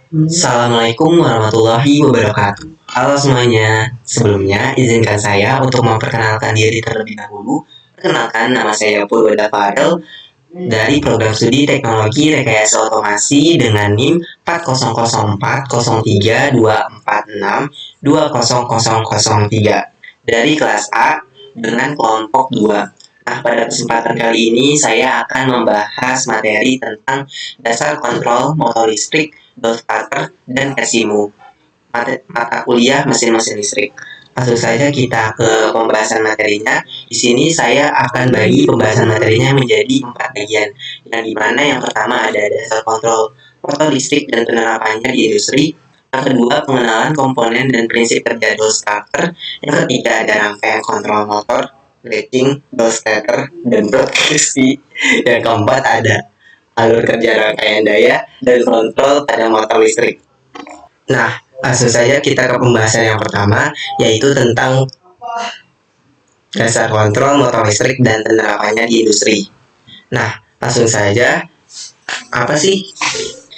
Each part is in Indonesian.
Assalamualaikum warahmatullahi wabarakatuh. Halo semuanya, sebelumnya izinkan saya untuk memperkenalkan diri terlebih dahulu. Perkenalkan, nama saya Purwada Fadel dari program studi teknologi rekayasa otomasi dengan NIM 400403246200003 dari kelas A dengan kelompok 2. Nah, pada kesempatan kali ini saya akan membahas materi tentang dasar kontrol motor listrik, bell starter, dan SIMU. Mata kuliah mesin-mesin listrik. Langsung saja kita ke pembahasan materinya. Di sini saya akan bagi pembahasan materinya menjadi 4 bagian. Yang dimana yang pertama ada dasar kontrol motor listrik dan penerapannya di industri. Yang kedua, pengenalan komponen dan prinsip kerja bell starter. Yang ketiga, ada rangkaian kontrol motor, latching, bell starter, dan proteksi. Yang keempat, ada alur kerja rangkaian daya dan kontrol pada motor listrik. Nah, langsung saja kita ke pembahasan yang pertama, yaitu tentang dasar kontrol motor listrik dan penerapannya di industri. Nah, langsung saja, apa sih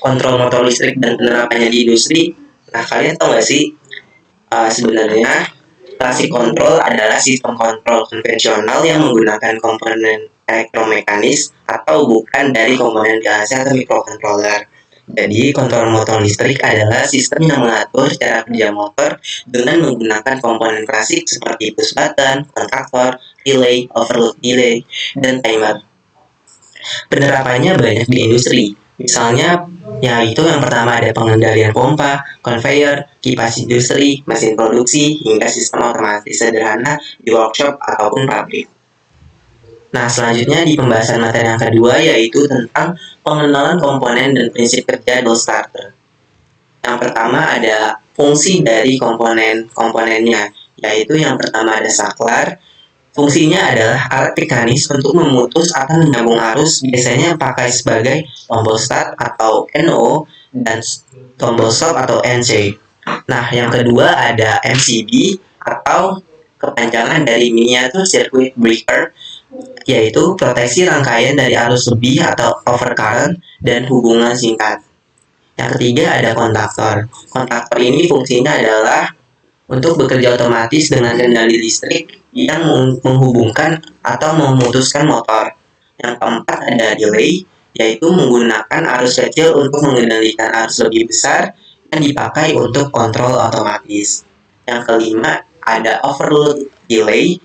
kontrol motor listrik dan penerapannya di industri? Nah, kalian tahu nggak sih, sebenarnya klasik kontrol adalah sistem kontrol konvensional yang menggunakan komponen elektromekanis atau bukan dari komponen PLC atau microcontroller. Jadi, kontrol motor listrik adalah sistem yang mengatur cara kerja motor dengan menggunakan komponen klasik seperti push button, kontaktor, relay, overload delay, dan timer. Penerapannya banyak di industri. Misalnya, yaitu yang pertama ada pengendalian pompa, conveyor, kipas industri, mesin produksi, hingga sistem otomatis sederhana di workshop ataupun pabrik. Nah, selanjutnya di pembahasan materi yang kedua yaitu tentang pengenalan komponen dan prinsip kerja bell starter. Yang pertama ada fungsi dari komponen-komponennya, yaitu yang pertama ada saklar. Fungsinya adalah alat mekanis untuk memutus atau menyambung arus, biasanya pakai sebagai tombol start atau NO dan tombol stop atau NC. Nah, yang kedua ada MCB atau kepanjangan dari miniatur circuit breaker, yaitu proteksi rangkaian dari arus lebih atau overcurrent dan hubungan singkat. Yang ketiga ada kontaktor. Kontaktor ini fungsinya adalah untuk bekerja otomatis dengan kendali listrik yang menghubungkan atau memutuskan motor. Yang keempat ada delay, yaitu menggunakan arus kecil untuk mengendalikan arus lebih besar yang dipakai untuk kontrol otomatis. Yang kelima ada overload delay,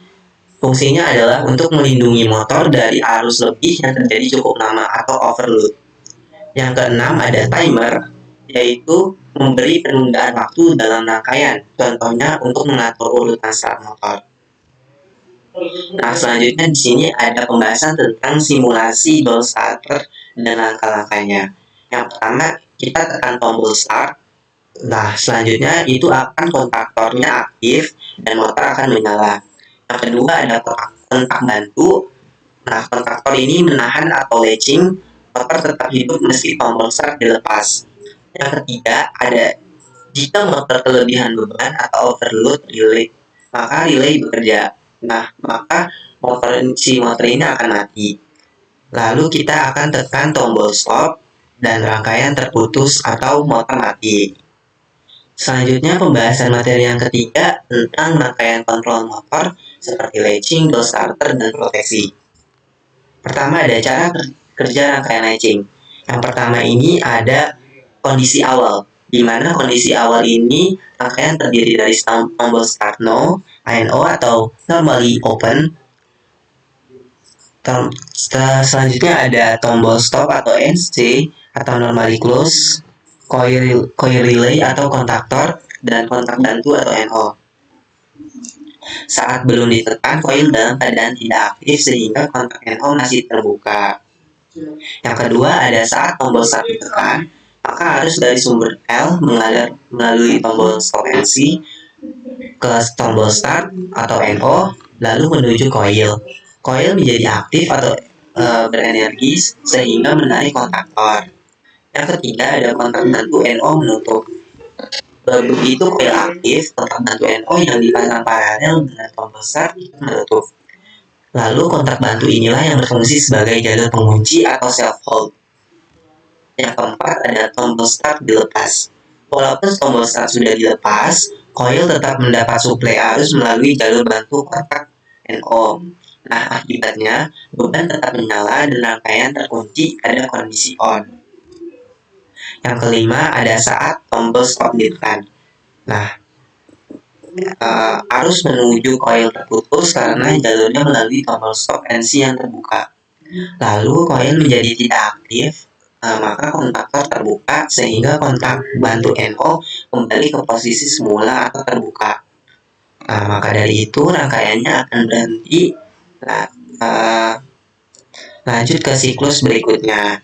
fungsinya adalah untuk melindungi motor dari arus lebih yang terjadi cukup lama atau overload. Yang keenam ada timer, yaitu memberi penundaan waktu dalam rangkaian, contohnya untuk mengatur urutan start motor. Nah, selanjutnya di sini ada pembahasan tentang simulasi bell starter dan langkah-langkahnya. Yang pertama, kita tekan tombol start. Nah, selanjutnya itu akan kontaktornya aktif dan motor akan menyala. Yang kedua ada kontak bantu. Nah, kontaktor ini menahan atau latching, motor tetap hidup meski tombol start dilepas. Yang ketiga ada jika motor kelebihan beban atau overload relay, maka relay bekerja. Nah, maka motor ini akan mati. Lalu kita akan tekan tombol stop dan rangkaian terputus atau motor mati. Selanjutnya pembahasan materi yang ketiga tentang rangkaian kontrol motor seperti latching, bell starter, dan proteksi. Pertama ada cara kerja rangkaian latching. Yang pertama ini ada kondisi awal, di mana kondisi awal ini rangkaian terdiri dari tombol start no, NO atau normally open. Selanjutnya ada tombol stop atau NC atau normally close, coil relay atau kontaktor, dan kontak bantu atau NO. Saat belum ditekan, coil dalam keadaan tidak aktif sehingga kontak NO masih terbuka. Yang kedua ada saat tombol start ditekan, maka arus dari sumber L mengalir melalui tombol stop NC ke tombol start atau NO, lalu menuju coil. Coil menjadi aktif atau berenergi sehingga menarik kontaktor. Yang ketiga ada kontak bantu NO menutup. Begitu coil aktif, kontak bantu NO yang dipasang paralel dengan tombol start menutup. Lalu kontak bantu inilah yang berfungsi sebagai jalur pengunci atau self hold. Yang keempat ada tombol start dilepas. Walaupun tombol start sudah dilepas, koil tetap mendapat suplai arus melalui jalur bantu kontak NO. Nah, akibatnya beban tetap menyala dan rangkaian terkunci pada kondisi on. Yang kelima ada saat tombol stop ditekan. Nah, arus menuju koil terputus karena jalurnya melalui tombol stop NC yang terbuka. Lalu koil menjadi tidak aktif, maka kontaktor terbuka sehingga kontak bantu NO kembali ke posisi semula atau terbuka. Maka dari itu rangkaiannya akan berhenti. Lanjut ke siklus berikutnya.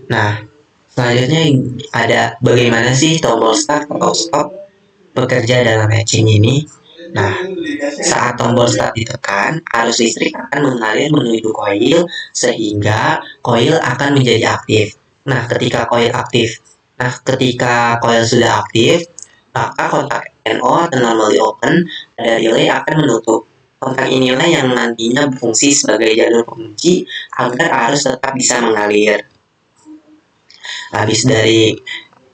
Nah, selanjutnya ada bagaimana sih tombol start atau stop bekerja dalam matching ini. Nah, saat tombol start ditekan, arus listrik akan mengalir menuju koil sehingga koil akan menjadi aktif. Nah, ketika koil sudah aktif, maka kontak NO atau normally open pada relay akan menutup. Kontak inilah yang nantinya berfungsi sebagai jalur pengunci agar arus tetap bisa mengalir. Habis dari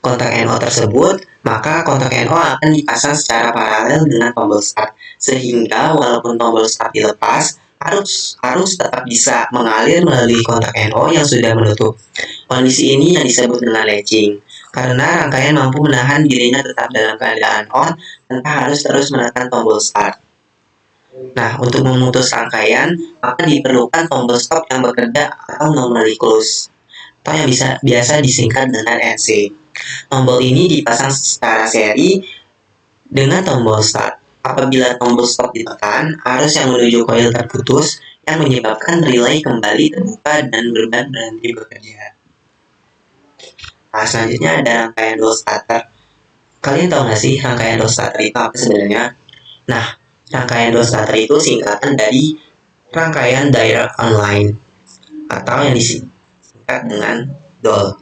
kontak NO tersebut, maka kontak NO akan dipasang secara paralel dengan tombol start, sehingga walaupun tombol start dilepas, arus tetap bisa mengalir melalui kontak NO yang sudah menutup. Kondisi ini yang disebut dengan latching, karena rangkaian mampu menahan dirinya tetap dalam keadaan on tanpa harus terus menekan tombol start. Nah, untuk memutus rangkaian, maka diperlukan tombol stop yang bekerja atau normally close, atau yang biasa disingkat dengan NC. Tombol ini dipasang secara seri dengan tombol start. Apabila tombol stop ditekan, arus yang menuju koil terputus yang menyebabkan relay kembali terbuka dan beban berhenti bekerja. Nah, selanjutnya ada rangkaian dual starter. Kalian tahu nggak sih rangkaian dual starter itu apa sebenarnya? Nah, rangkaian dual starter itu singkatan dari rangkaian direct online atau yang disingkat dengan DOL.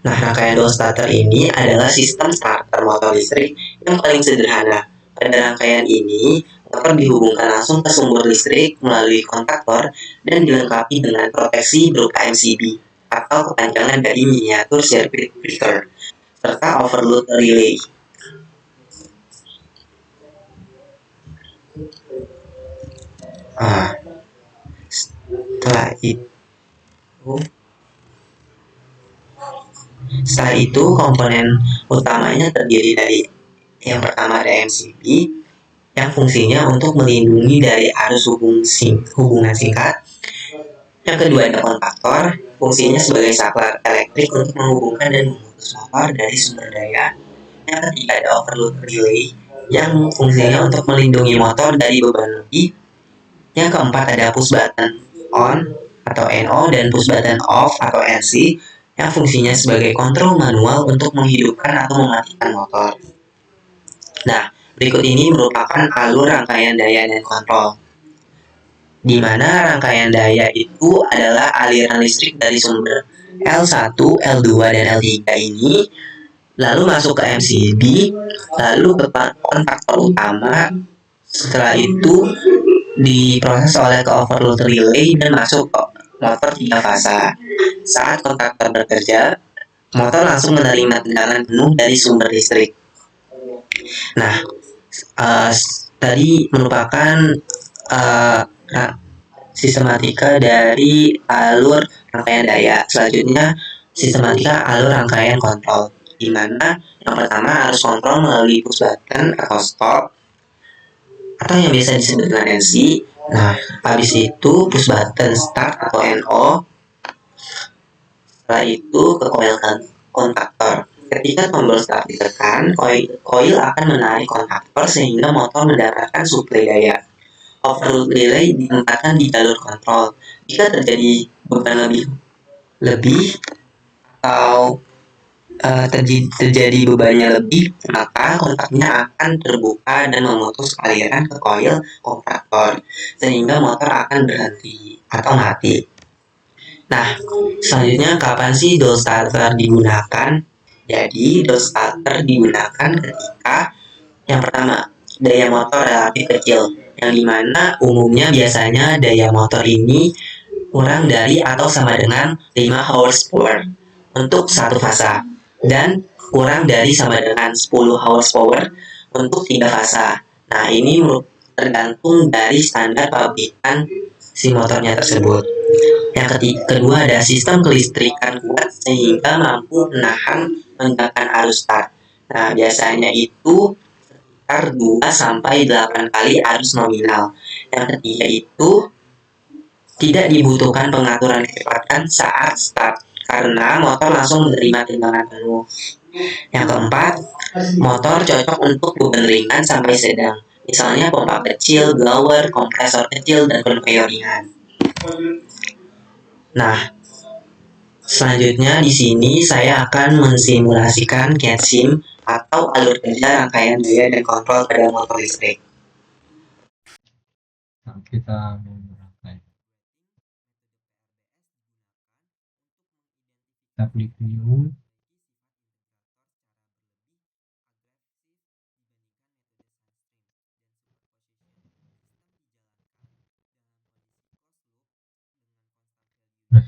Nah, rangkaian dual starter ini adalah sistem starter motor listrik yang paling sederhana. Pada rangkaian ini, motor dihubungkan langsung ke sumber listrik melalui kontaktor dan dilengkapi dengan proteksi berupa MCB atau kepanjangan dari miniatur circuit breaker serta overload relay. Setelah itu komponen utamanya terdiri dari yang pertama ada MCB yang fungsinya untuk melindungi dari arus hubungan singkat. Yang kedua ada kontaktor, fungsinya sebagai saklar elektrik untuk menghubungkan dan memutus motor dari sumber daya. Yang ketiga ada overload relay yang fungsinya untuk melindungi motor dari beban lebih. Yang keempat ada push button on atau NO dan push button off atau NC yang fungsinya sebagai kontrol manual untuk menghidupkan atau mematikan motor. Nah, berikut ini merupakan alur rangkaian daya dan kontrol, di mana rangkaian daya itu adalah aliran listrik dari sumber L1, L2, dan L3 ini, lalu masuk ke MCB, lalu ke kontaktor utama, setelah itu diproses oleh ke overload relay dan masuk ke motor 3 fasa. Saat kontaktor bekerja, motor langsung menerima tegangan penuh dari sumber listrik. Nah, tadi merupakan sistematika dari alur rangkaian daya. Selanjutnya, sistematika alur rangkaian kontrol, di mana yang pertama harus kontrol melalui push button atau stop, atau yang biasa disebut dengan NC. Nah, habis itu push button start atau NO. Setelah itu ke coil kontaktor. Ketika tombol start ditekan, coil akan menarik kontaktor sehingga motor mendapatkan suplai daya. Overload relay ditempatkan di jalur kontrol. Jika terjadi beban lebih atau terjadi bebannya lebih, maka kontaknya akan terbuka dan memutus aliran ke coil kontaktor sehingga motor akan berhenti atau mati. Nah, selanjutnya kapan sih dual starter digunakan? Jadi dual starter digunakan ketika yang pertama daya motor relatif kecil, yang dimana umumnya biasanya daya motor ini kurang dari atau sama dengan 5 horsepower. untuk satu fasa dan kurang dari sama dengan 10 horsepower untuk tiga fasa. Nah, ini tergantung dari standar pabrikan si motornya tersebut. Yang kedua ada sistem kelistrikan kuat sehingga mampu menahan lonjakan arus start. Nah, biasanya itu sekitar 2 sampai 8 kali arus nominal. Yang ketiga itu tidak dibutuhkan pengaturan kecepatan saat start karena motor langsung menerima timbangan penuh. Yang keempat, motor cocok untuk beban ringan sampai sedang. Misalnya pompa kecil, blower, kompresor kecil, dan konveyor ringan. Nah, selanjutnya di sini saya akan mensimulasikan CAD-SIM atau alur kerja rangkaian daya dan kontrol pada motor listrik. Nah, kita menggunakan kita klik new. Nah,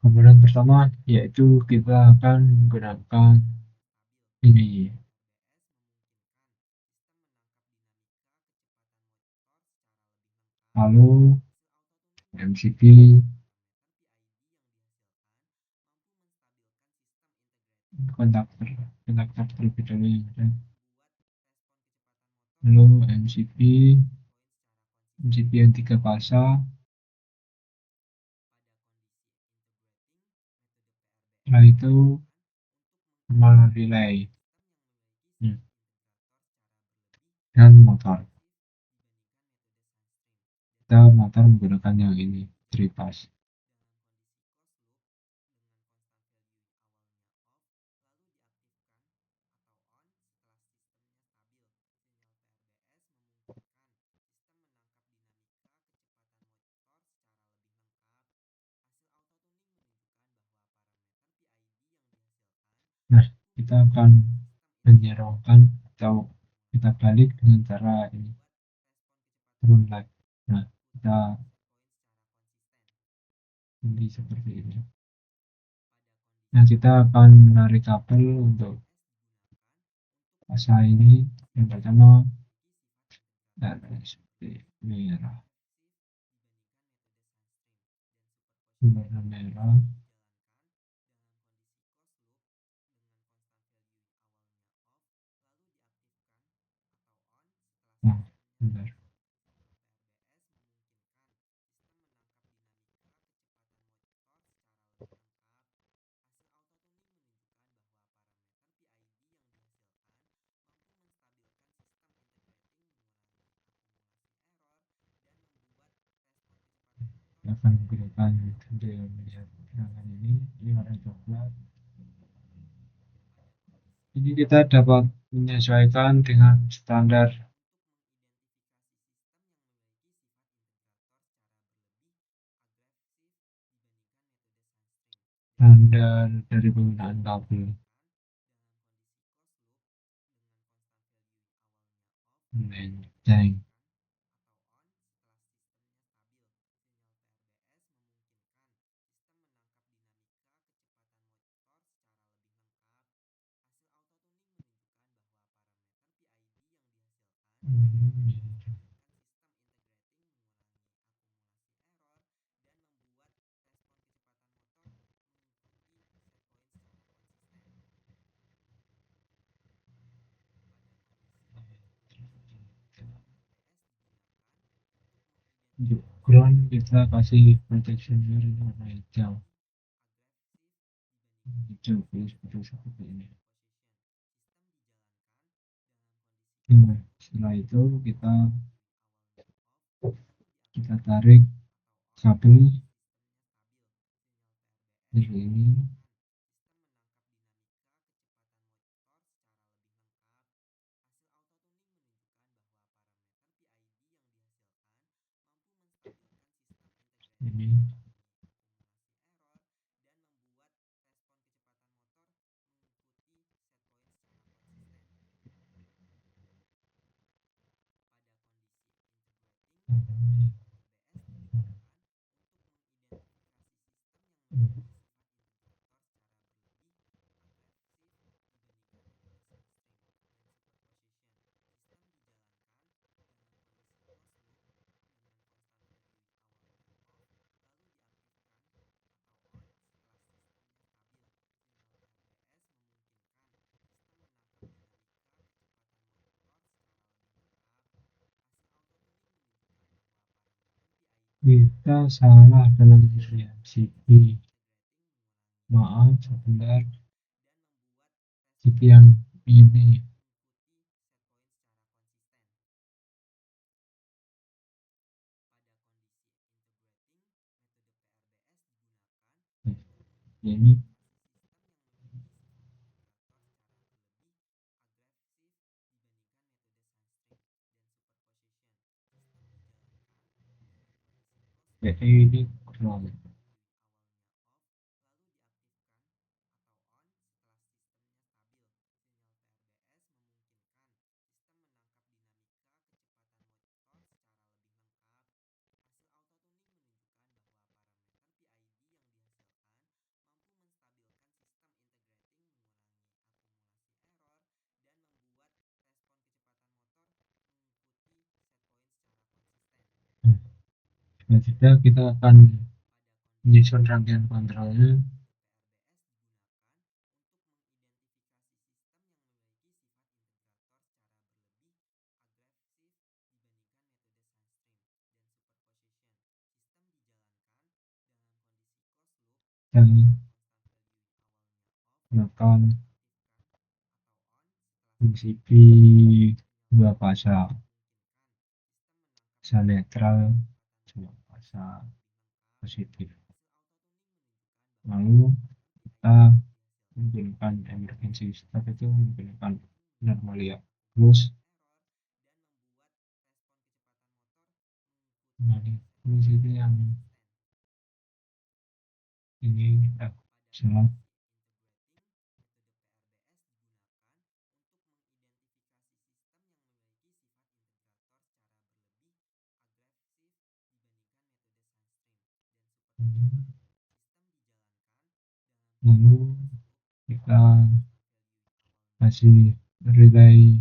komponen pertama yaitu kita akan menggunakan ini, lalu MCB kontaktor kontaktor terlebih dahulu, lalu MCB yang 3 fasa, setelah itu normal relay dan motor. Kita motor menggunakan yang ini 3 phase. Nah, kita akan menyerongkan atau kita balik dengan cara ini, turun lagi. Nah, kita ini seperti ini. Nah, kita akan menarik kabel untuk fasa ini. Yang pertama, dan seperti merah, warna merah. Nah, bentar. Kita akan menggunakan metode melihat gerakan ini warna coklat. Ini kita dapat menyesuaikan dengan standar dari penggunaan kabel. Tank. Untuk ground kita kasih protection layer warna hijau. Seperti ini. Nah, setelah itu kita tarik kabel dari ini. Ini Kita salah dalam melihat CV. Maaf, sebentar. CV yang ini. Ini ini kurang. Selanjutnya kita akan menyusun rangkaian kontrolnya. Dan gunakan fungsi P dua pasang, bisa netral, dua pasang positif. Lalu kita menggunakan emergency stop itu menggunakan normalia plus. Nah, plus itu yang ini salah. Lalu kita kasih relay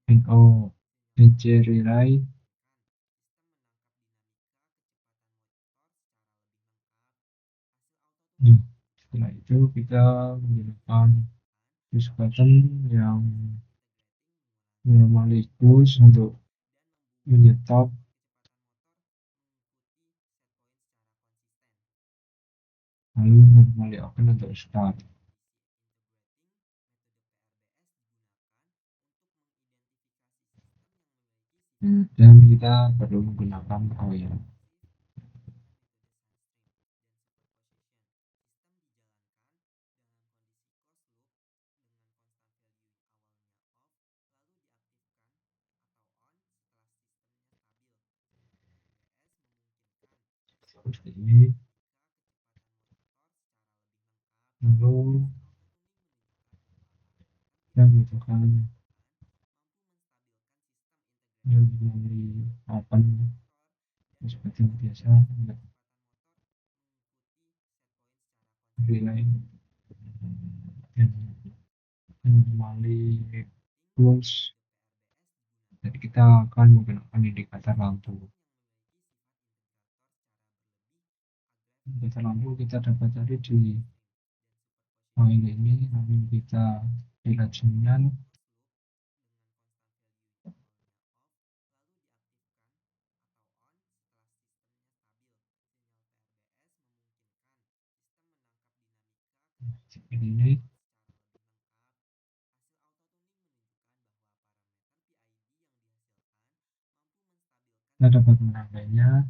NO NC relay. Nah, setelah itu kita menggunakan push button yang normally push untuk menyetop, lalu normally open untuk start. Dan kita perlu menggunakan coil. Seperti ini. Lalu kita butuhkan yang dari open seperti biasa relay dan normally close. Jadi kita akan menggunakan indikator lampu. Indikator lampu kita dapat cari di file ini, lalu kita lihat sinyal. Seperti ini. Kita dapat menambahnya.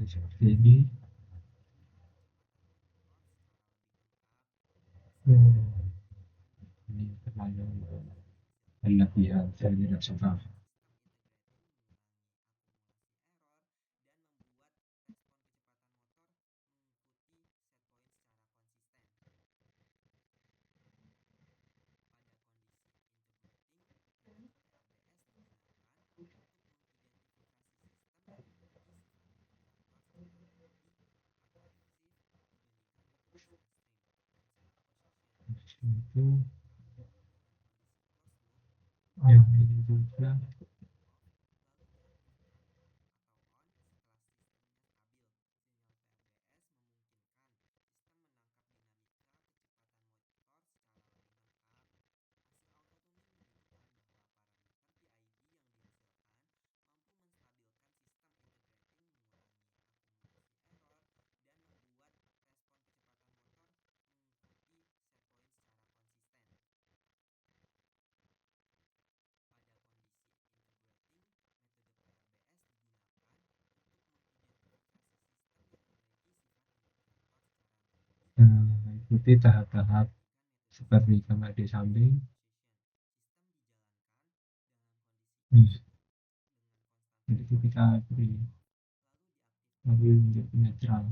Seperti ini. Ini terlalu berlebihan, saya tidak suka. itu yang ini juga. Ikuti tahap-tahap seperti gambar di samping. Jadi itu kita beri mobil menjadi netral.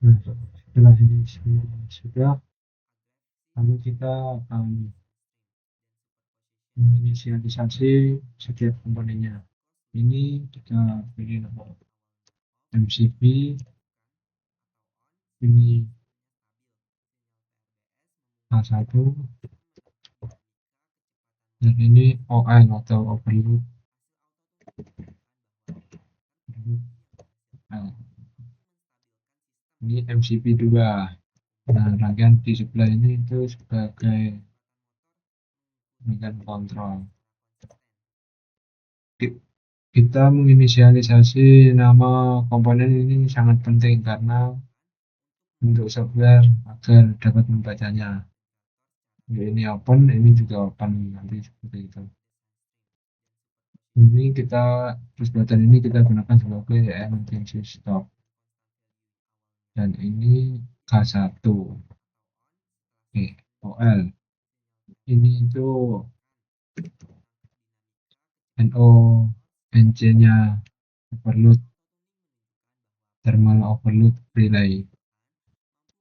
Nah, setelah ini semua sudah, lalu kita akan menginisialisasi setiap komponennya. Ini kita beri nama MCP, ini A1, dan ini OL atau overload. Ini MCP 2. Nah, rangkaian di sebelah ini itu sebagai rangkaian kontrol. Kita menginisialisasi nama komponen ini sangat penting karena untuk software agar dapat membacanya. Ini open, ini juga open, nanti seperti itu. Ini kita terus button ini kita gunakan sebagai emergency stop, dan ini K1. Oke, OL ini itu NO NC nya overload, thermal overload relay.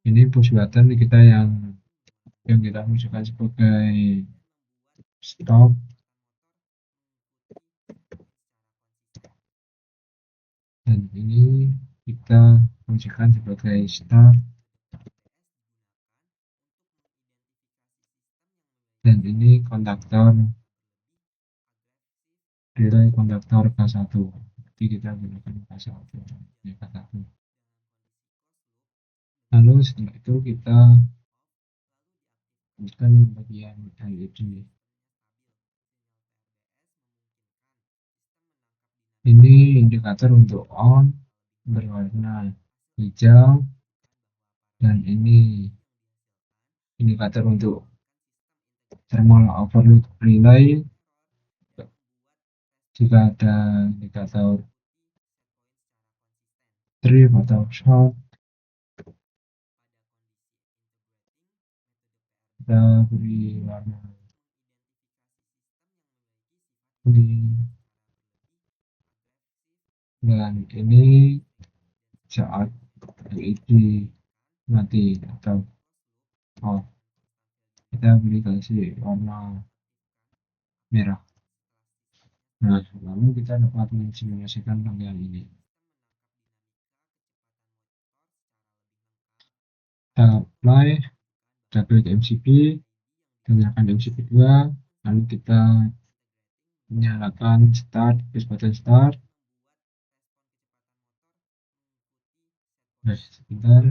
Ini push button kita yang kita masukkan sebagai stop, dan ini kita fungsikan sebagai start, dan ini kontaktor relay kontaktor K1. Jadi kita gunakan K1 ya, K1. Lalu setelah itu kita bukan bagian LED. Ini indikator untuk on berwarna hijau, dan ini indikator untuk thermal overload relay. Jika ada indikator trip atau short, kita beri warna kuning, dan ini saat LED mati atau off, kita beri kasih warna merah. Nah, lalu kita dapat mensimulasikan rangkaian ini. Kita apply, kita klik MCP, kita nyalakan MCP 2, lalu kita nyalakan start, push button start. Nah, sebentar.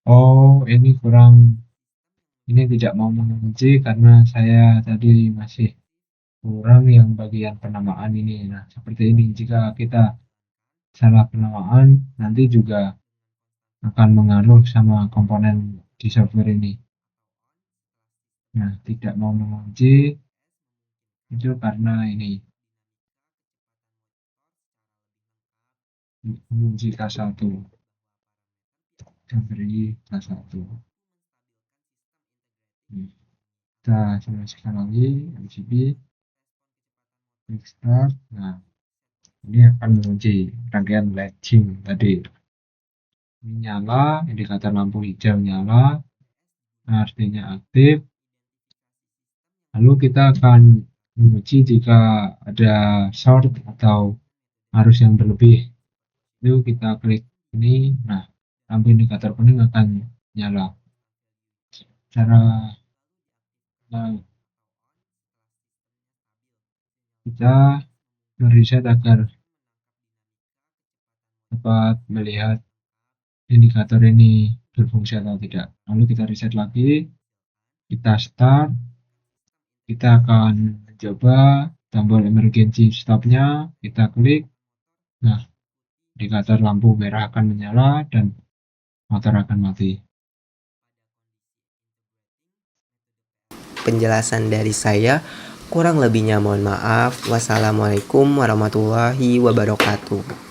Oh, ini kurang, ini tidak mau mengunci karena saya tadi masih kurang yang bagian penamaan ini. Nah, seperti ini, jika kita salah penamaan nanti juga akan mengaruh sama komponen di software ini. Nah, tidak mau mengunci itu karena ini menguji K1, kita beri K1. Kita simulasikan lagi MCB, klik start. Nah, ini akan menguji rangkaian latching tadi. Ini nyala, indikator lampu hijau nyala, artinya aktif. Lalu kita akan menguji jika ada short atau arus yang berlebih. Yuk kita klik ini. Nah, lampu indikator kuning akan nyala. Cara kita meriset agar dapat melihat indikator ini berfungsi atau tidak. Lalu kita reset lagi, kita start, kita akan mencoba tombol emergency stopnya, kita klik. Nah, indikator lampu merah akan menyala dan motor akan mati. Penjelasan dari saya, kurang lebihnya mohon maaf. Wassalamualaikum warahmatullahi wabarakatuh.